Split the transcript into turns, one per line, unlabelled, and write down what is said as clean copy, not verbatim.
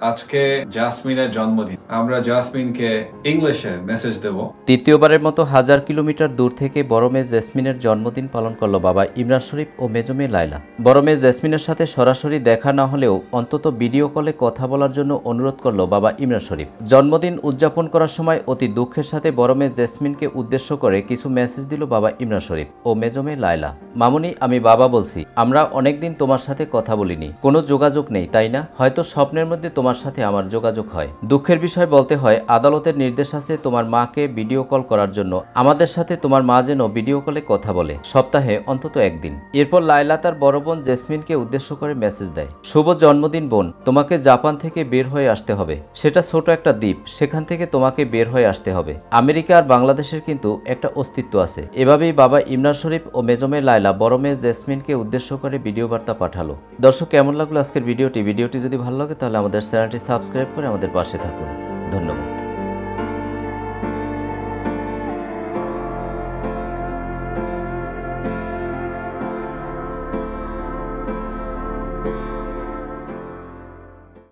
আজকে জাসমিনের জন্মদিন। আমরা জাসমিনকে ইংলিশে মেসেজ দেব।
তৃতীয়বারের মতো 1000 কিলোমিটার দূর থেকে বড় মেয়ে জেসমিনের জন্মদিন পালন করল বাবা ইমরান শরীফ ও মেজো মেয়ে লায়লা। বড় মেয়ে জেসমিনের সাথে সরাসরি দেখা না হলেও অন্তত ভিডিও কলে কথা বলার জন্য অনুরোধ করল বাবা ইমরান শরীফ। জন্মদিন উদযাপন করার সময় অতি দুঃখের সাথে বড় মেয়ে জেসমিনকে উদ্দেশ্য করে কিছু মেসেজ দিল বাবা ইমরান শরীফ ও মেজো মেয়ে লায়লা। মামুনি, আমি বাবা বলছি, আমরা অনেকদিন তোমার সাথে কথা বলিনি, কোনো যোগাযোগ নেই তাই না? হয়তো স্বপ্নের মধ্যে তোমার সাথে আমার যোগাযোগ হয়। দুঃখের বিষয় বলতে হয়, আদালতের নির্দেশ আছে তোমার মাকে ভিডিও কল করার জন্য। আমাদের সাথে তোমার মা যেন ভিডিও কলে কথা বলে, সপ্তাহে অন্তত একদিন। এরপর লায়লা তার বড় বোন জেসমিনকে উদ্দেশ্য করে মেসেজ দেয়, শুভ জন্মদিন বোন, তোমাকে জাপান থেকে বের হয়ে আসতে হবে। সেটা ছোট একটা দ্বীপ, সেখান থেকে তোমাকে বের হয়ে আসতে হবে। আমেরিকা আর বাংলাদেশের কিন্তু একটা অস্তিত্ব আছে। এভাবেই বাবা ইমরান শরীফ ও মেজো মেয়ে লায়লা বড় মেয়ে জেসমিনকে উদ্দেশ্য করে ভিডিও বার্তা পাঠালো। দর্শক, কেমন লাগলো আজকের ভিডিওটি? ভিডিওটি যদি ভালো লাগে তাহলে আমাদের চ্যানেলটি সাবস্ক্রাইব করে আমাদের পাশে থাকুন। ধন্যবাদ।